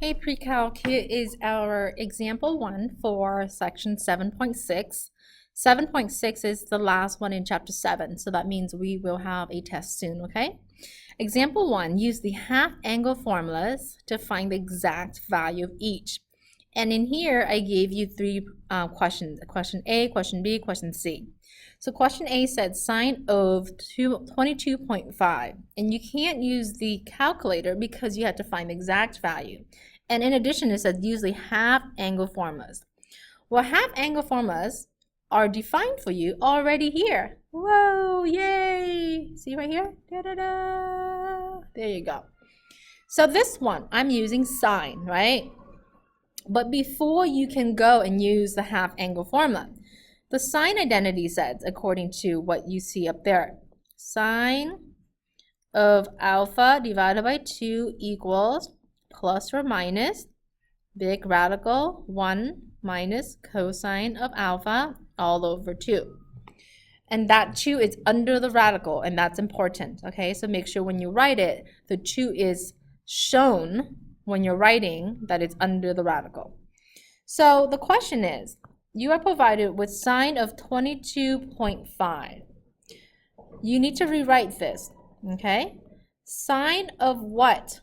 Hey pre-calc, here is our example 1 for section 7.6. 7.6 is the last one in chapter 7, so that means we will have a test soon, okay? Example 1, use the half angle formulas to find the exact value of each. And in here, I gave you three questions, question A, question B, question C. So question A said sine of 22.5, and you can't use the calculator because you had to find the exact value. And in addition, it said use the half angle formulas. Well, half angle formulas are defined for you already here. Whoa, yay! See right here? Da-da-da! There you go. So this one, I'm using sine, right? But before you can go and use the half angle formula, the sine identity says, according to what you see up there, sine of alpha divided by 2 equals plus or minus big radical 1 minus cosine of alpha all over 2. And that 2 is under the radical, and that's important, okay? So make sure when you write it, the 2 is shown when you're writing that it's under the radical. So the question is, you are provided with sine of 22.5. You need to rewrite this, okay? Sine of what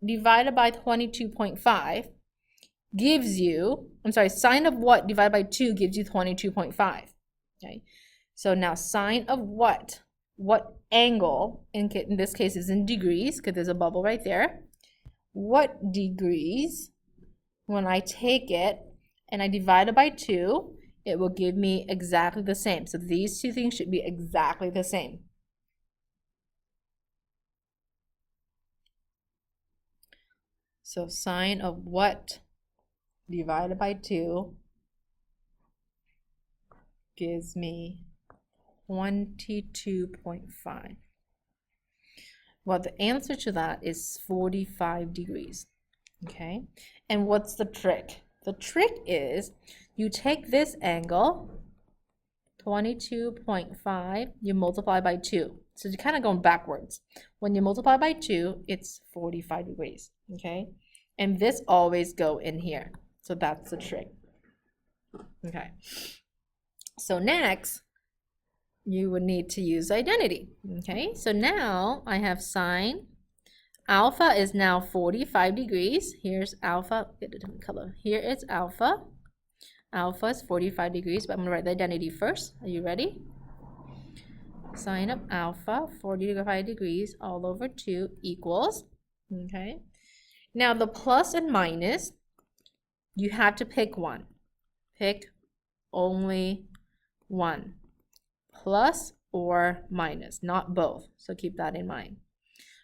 divided by 22.5 gives you, sine of what divided by 2 gives you 22.5, okay? So now sine of what angle, in this case is in degrees because there's a bubble right there, what degrees, when I take it and I divide it by 2, it will give me exactly the same. So these two things should be exactly the same. So sine of what divided by 2 gives me 22.5. Well, the answer to that is 45 degrees, okay? And what's the trick? The trick is you take this angle, 22.5, you multiply by 2. So you're kind of going backwards. When you multiply by 2, it's 45 degrees, okay? And this always go in here. So that's the trick, okay? So next, you would need to use identity, okay? So now I have sine. Alpha is now 45 degrees. Here's alpha, get a different color. Here is alpha. Alpha is 45 degrees, but I'm gonna write the identity first. Are you ready? Sine of alpha, 45 degrees all over 2 equals, okay? Now the plus and minus, you have to pick one. Pick only one. Plus or minus, not both. So keep that in mind.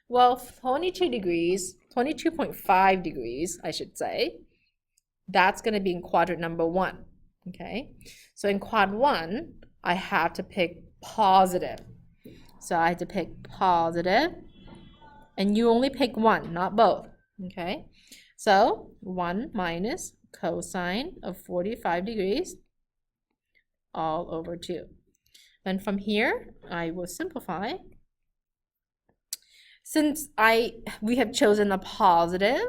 Well, 22.5 degrees, I should say, that's going to be in quadrant number 1, okay? So in quad 1, I have to pick positive. So I have to pick positive, and you only pick one, not both, okay? So 1 minus cosine of 45 degrees all over 2. And from here, I will simplify. Since we have chosen a positive,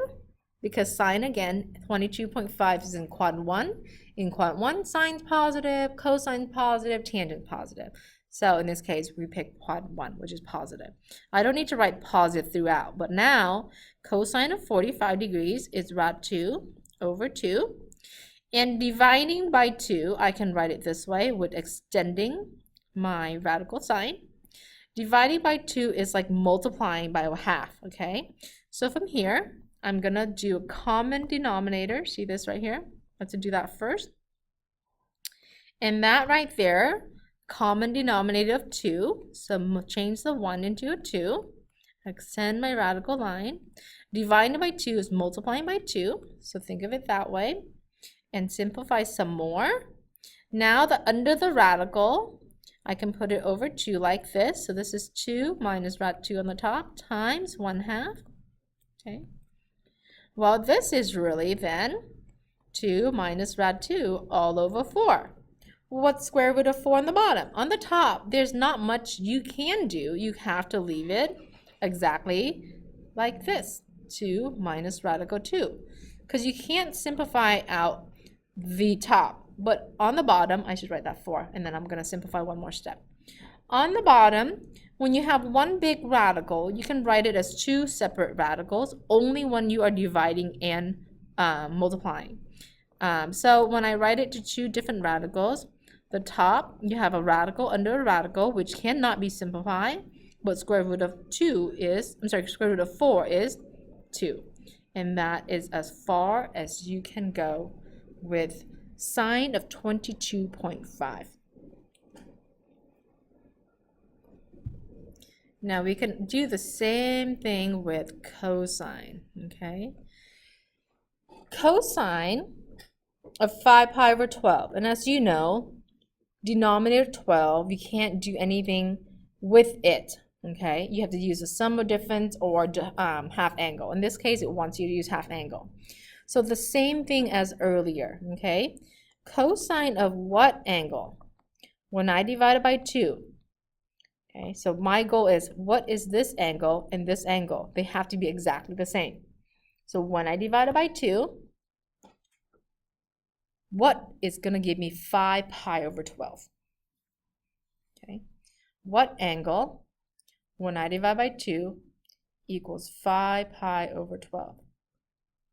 because sine again, 22.5 is in quad 1. In quad 1, sine's positive, cosine's positive, tangent positive. So in this case, we pick quad 1, which is positive. I don't need to write positive throughout, but now cosine of 45 degrees is rad 2 over 2. And dividing by 2, I can write it this way with extending my radical sign. Dividing by 2 is like multiplying by a half, okay? So from here, I'm gonna do a common denominator. See this right here? Let's do that first. And that right there, common denominator of 2. So change the 1 into a 2. Extend my radical line. Dividing by 2 is multiplying by 2. So think of it that way. And simplify some more. Now under the radical, I can put it over 2 like this. So this is 2 minus rad 2 on the top times 1/2. Okay. Well, this is really then 2 minus rad 2 all over 4. What's square root of 4 on the bottom? On the top, there's not much you can do. You have to leave it exactly like this. 2 minus radical 2. Because you can't simplify out the top. But on the bottom, I should write that 4. And then I'm going to simplify one more step. On the bottom, when you have one big radical, you can write it as 2 separate radicals, only when you are dividing and multiplying. So when I write it to 2 different radicals, the top, you have a radical under a radical, which cannot be simplified, but square root of 4 is 2. And that is as far as you can go with sine of 22.5. Now we can do the same thing with cosine, okay? Cosine of 5 pi over 12, and as you know, denominator 12, you can't do anything with it, okay? You have to use the sum of difference or half angle. In this case, it wants you to use half angle. So the same thing as earlier, okay? Cosine of what angle? When I divide it by 2, okay, so my goal is, what is this angle and this angle? They have to be exactly the same. So when I divide it by 2, what is going to give me 5 pi over 12? Okay, what angle, when I divide by 2, equals 5 pi over 12?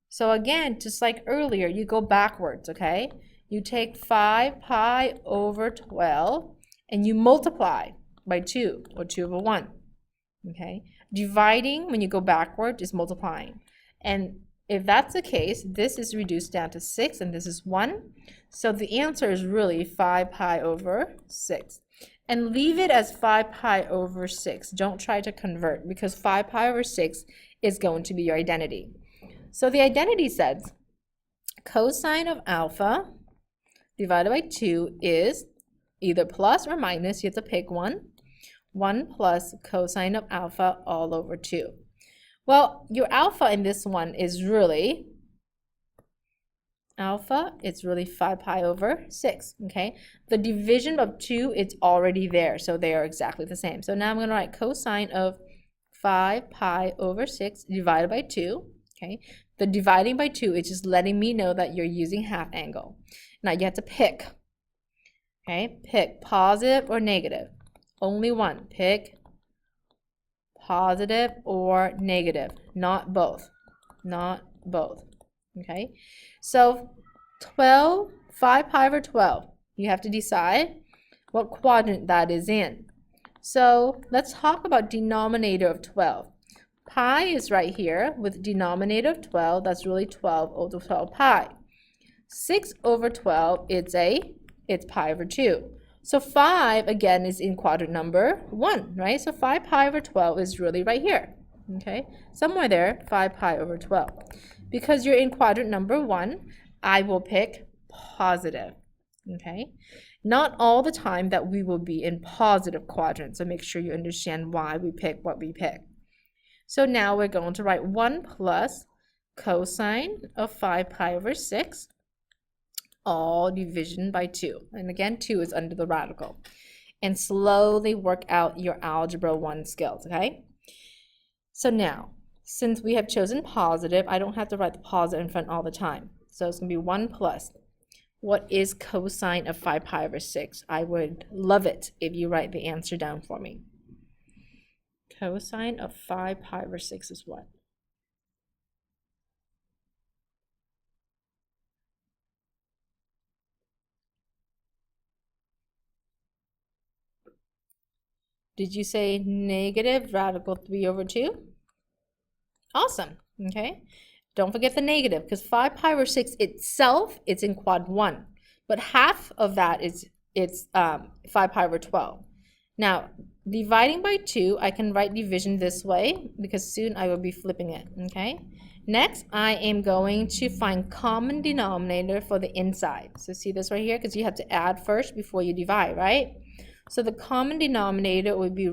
So again, just like earlier, you go backwards, okay? You take 5 pi over 12 and you multiply by 2, or 2 over 1, okay? Dividing, when you go backward, is multiplying. And if that's the case, this is reduced down to 6, and this is 1. So the answer is really 5 pi over 6. And leave it as 5 pi over 6. Don't try to convert, because 5 pi over 6 is going to be your identity. So the identity says cosine of alpha divided by 2 is either plus or minus. You have to pick one. 1 plus cosine of alpha all over 2. Well, your alpha in this one is really it's really 5 pi over 6, okay? The division of 2, it's already there, so they are exactly the same. So now I'm going to write cosine of 5 pi over 6 divided by 2, okay? The dividing by 2 is just letting me know that you're using half angle. Now you have to pick, okay? Pick positive or negative. Only one. Pick positive or negative, not both. Not both. Okay? So 5 pi over 12. You have to decide what quadrant that is in. So let's talk about denominator of 12. Pi is right here with denominator of 12. That's really 12 over 12 pi. 6 over 12, it's pi over 2. So 5, again, is in quadrant number 1, right? So 5 pi over 12 is really right here, okay? Somewhere there, 5 pi over 12. Because you're in quadrant number 1, I will pick positive, okay? Not all the time that we will be in positive quadrants, so make sure you understand why we pick what we pick. So now we're going to write 1 plus cosine of 5 pi over 6. All division by 2. And again, 2 is under the radical. And slowly work out your algebra 1 skills, okay? So now, since we have chosen positive, I don't have to write the positive in front all the time. So it's going to be 1 plus. What is cosine of 5 pi over 6? I would love it if you write the answer down for me. Cosine of 5 pi over 6 is what? Did you say negative radical 3 over 2? Awesome, okay? Don't forget the negative, because 5 pi over 6 itself, it's in quad 1. But half of that it's 5 pi over 12. Now, dividing by 2, I can write division this way, because soon I will be flipping it, okay? Next, I am going to find common denominator for the inside. So see this right here, because you have to add first before you divide, right? So the common denominator would be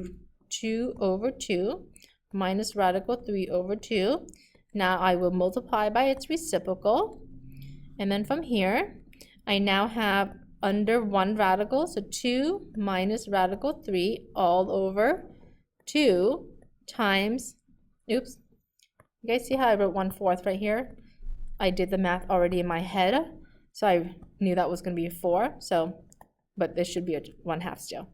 2 over 2 minus radical 3 over 2. Now I will multiply by its reciprocal. And then from here, I now have under 1 radical, so 2 minus radical 3 all over 2 times, You guys see how I wrote 1/4 right here? I did the math already in my head, so I knew that was going to be a 4. So, but this should be a 1/2 still.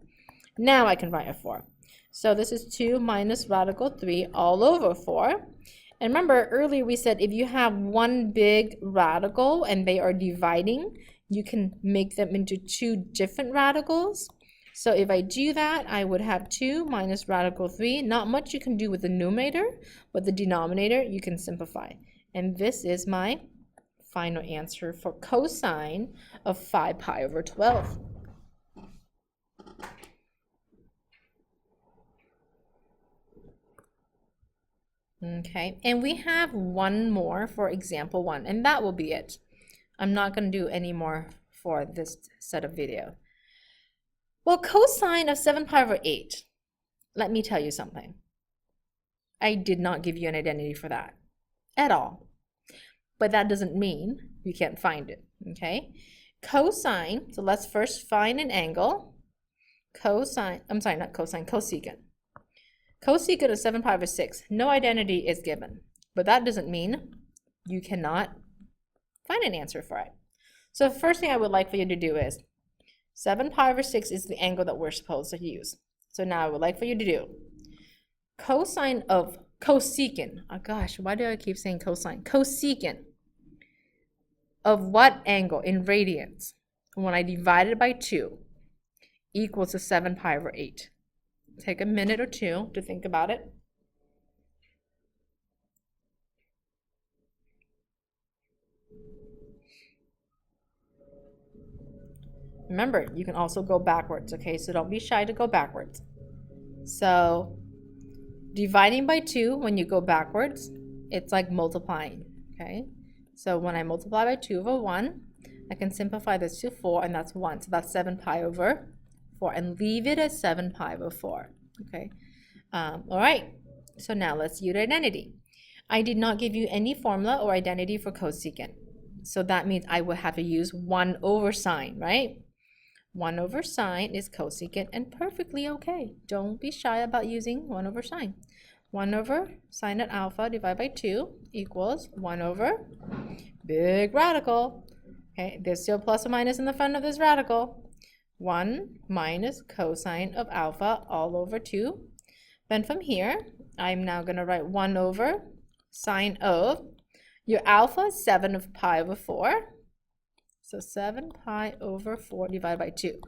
Now I can write a 4. So this is 2 minus radical 3 all over 4. And remember, earlier we said if you have one big radical and they are dividing, you can make them into 2 different radicals. So if I do that, I would have 2 minus radical 3. Not much you can do with the numerator, but the denominator you can simplify. And this is my final answer for cosine of 5 pi over 12. Okay, and we have one more for example 1, and that will be it. I'm not going to do any more for this set of video. Well, cosine of 7 pi over 8, let me tell you something. I did not give you an identity for that at all. But that doesn't mean you can't find it, okay? Cosine, so let's first find an angle. Cosine, I'm sorry, not cosine, cosecant. Cosecant of 7 pi over 6, no identity is given. But that doesn't mean you cannot find an answer for it. So the first thing I would like for you to do is 7 pi over 6 is the angle that we're supposed to use. So now I would like for you to do cosine of cosecant. Oh gosh, why do I keep saying cosine? Cosecant of what angle in radians when I divide it by 2 equals to 7 pi over 8? Take a minute or two to think about it. Remember, you can also go backwards, okay? So don't be shy to go backwards. So dividing by 2, when you go backwards, it's like multiplying, okay? So when I multiply by 2 over 1, I can simplify this to 4, and that's 1. So that's 7 pi over 4, and leave it as 7 pi over 4, okay? All right, so now let's use identity. I did not give you any formula or identity for cosecant. So that means I would have to use 1 over sine, right? 1 over sine is cosecant, and perfectly okay. Don't be shy about using 1 over sine. 1 over sine at alpha divided by 2 equals 1 over big radical. Okay, there's still plus or minus in the front of this radical. 1 minus cosine of alpha all over 2. Then from here, I'm now going to write 1 over sine of, your alpha is 7 of pi over 4. So 7 pi over 4 divided by 2.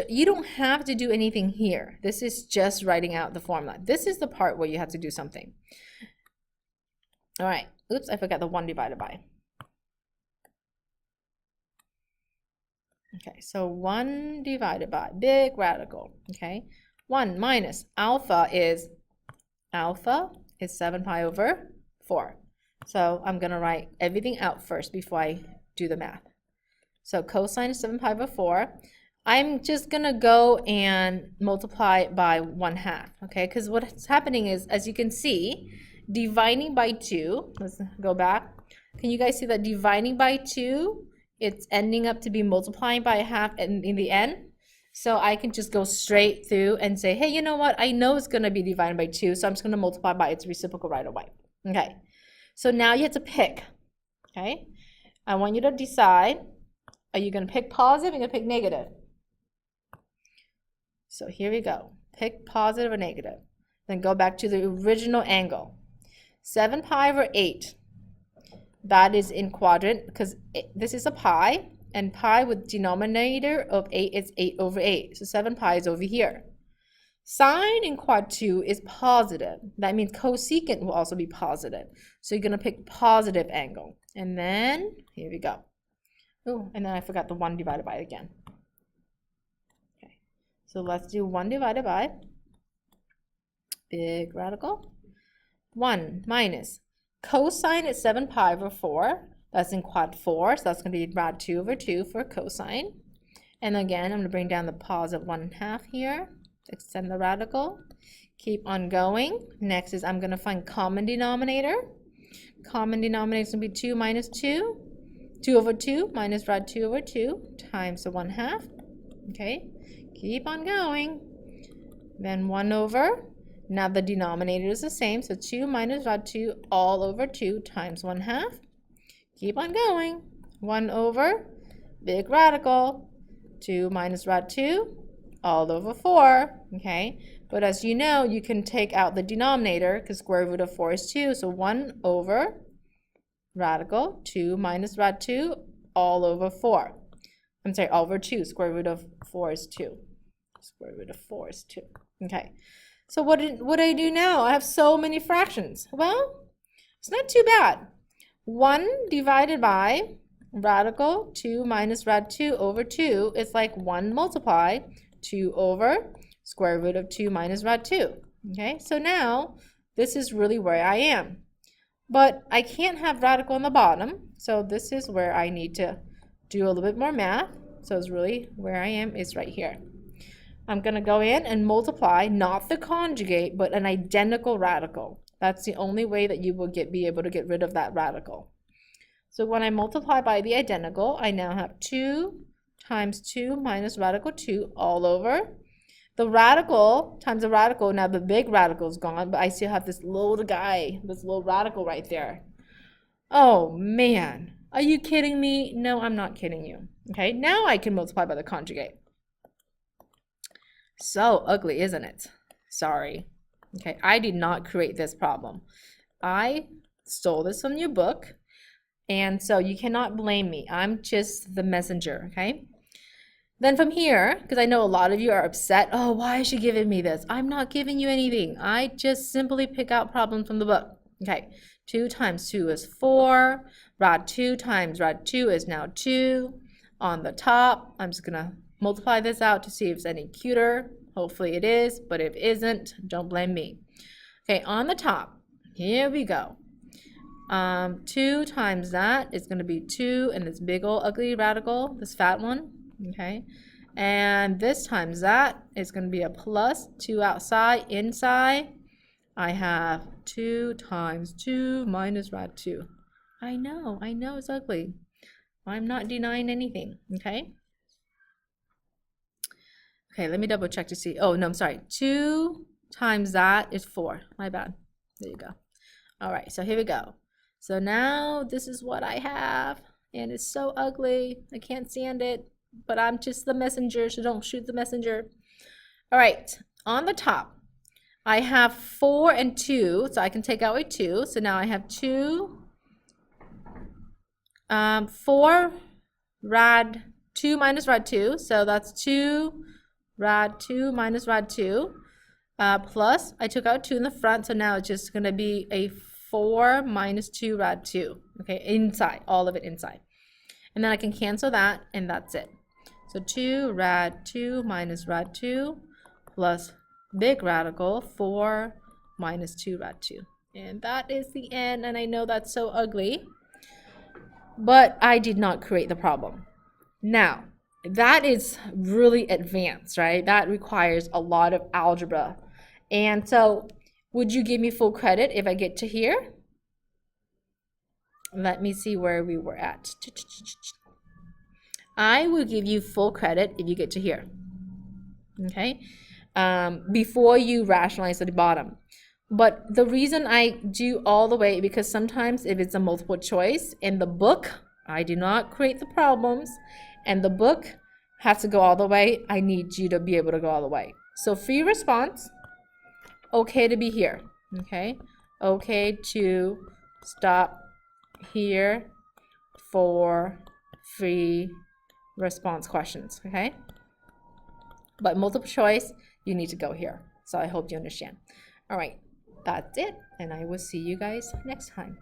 You don't have to do anything here. This is just writing out the formula. This is the part where you have to do something. All right. Oops, I forgot the 1 divided by. Okay, so 1 divided by big radical. Okay, 1 minus alpha is 7 pi over 4. So I'm going to write everything out first before I do the math. So cosine is 7 pi over 4. I'm just going to go and multiply it by 1/2, okay? Because what's happening is, as you can see, dividing by 2, let's go back. Can you guys see that dividing by 2, it's ending up to be multiplying by 1/2 in the end? So I can just go straight through and say, hey, you know what? I know it's going to be divided by 2, so I'm just going to multiply by its reciprocal right away. Okay, so now you have to pick, okay? I want you to decide, are you going to pick positive or are you going to pick negative? So here we go. Pick positive or negative. Then go back to the original angle. 7 pi over 8. That is in quadrant because this is a pi, and pi with denominator of 8 is 8 over 8. So 7 pi is over here. Sine in quad 2 is positive. That means cosecant will also be positive. So you're going to pick positive angle. And then, here we go. Oh, and then I forgot the 1 divided by again. Okay, so let's do 1 divided by big radical. 1 minus cosine is 7 pi over 4. That's in quad 4, so that's going to be rad 2 over 2 for cosine. And again, I'm going to bring down the positive 1/2 here. Extend the radical. Keep on going. Next is I'm going to find common denominator. Common denominator is going to be 2 minus 2. 2 over 2 minus rad 2 over 2 times the 1/2. Okay, keep on going. Then 1 over. Now the denominator is the same, so 2 minus rod 2 all over 2 times 1/2. Keep on going. 1 over big radical, 2 minus rod 2 all over 4, okay? But as you know, you can take out the denominator because square root of 4 is 2, so 1 over radical 2 minus rod 2 all over 4. I'm sorry, all over 2. Square root of 4 is 2. Square root of 4 is 2. Okay. So what do I do now? I have so many fractions. Well, it's not too bad. 1 divided by radical 2 minus rad 2 over 2 is like 1 multiply 2 over square root of 2 minus rad 2. Okay, so now this is really where I am. But I can't have radical on the bottom, so this is where I need to do a little bit more math. So it's really where I am is right here. I'm going to go in and multiply, not the conjugate, but an identical radical. That's the only way that you will be able to get rid of that radical. So when I multiply by the identical, I now have 2 times 2 minus radical 2 all over. The radical times the radical, now the big radical is gone, but I still have this little guy, this little radical right there. Oh man, are you kidding me? No, I'm not kidding you. Okay, now I can multiply by the conjugate. So ugly, isn't it? Sorry. Okay, I did not create this problem. I stole this from your book, and so you cannot blame me. I'm just the messenger, okay? Then from here, because I know a lot of you are upset, oh, why is she giving me this? I'm not giving you anything. I just simply pick out problems from the book. Okay, 2 times 2 is 4. Rod 2 times rod 2 is now 2. On the top, I'm just going to multiply this out to see if it's any cuter. Hopefully it is, but if it isn't, don't blame me. Okay, on the top, here we go. 2 times that is going to be 2 and this big old ugly radical, this fat one. Okay, and this times that is going to be a plus 2 outside. Inside, I have 2 times 2 minus rad 2. I know it's ugly. I'm not denying anything, okay? Okay, let me double check to see. Oh, no, I'm sorry. 2 times that is 4. My bad. There you go. All right, so here we go. So now this is what I have, and it's so ugly. I can't stand it, but I'm just the messenger, so don't shoot the messenger. All right, on the top, I have 4 and 2, so I can take out a 2. So now I have 4 rad 2 minus rad 2, so that's 2 rad 2 minus rad 2, plus I took out 2 in the front, so now it's just going to be a 4 minus 2 rad 2, okay, inside, all of it inside. And then I can cancel that, and that's it. So 2 rad 2 minus rad 2 plus big radical 4 minus 2 rad 2. And that is the end, and I know that's so ugly, but I did not create the problem. Now, that is really advanced, right? That requires a lot of algebra. And so, would you give me full credit if I get to here? Let me see where we were at. I will give you full credit if you get to here, okay? Before you rationalize at the bottom. But the reason I do all the way, because sometimes if it's a multiple choice in the book, I do not create the problems, and the book has to go all the way. I need you to be able to go all the way. So free response, okay to be here, okay? Okay to stop here for free response questions, okay? But multiple choice, you need to go here. So I hope you understand. All right, that's it, and I will see you guys next time.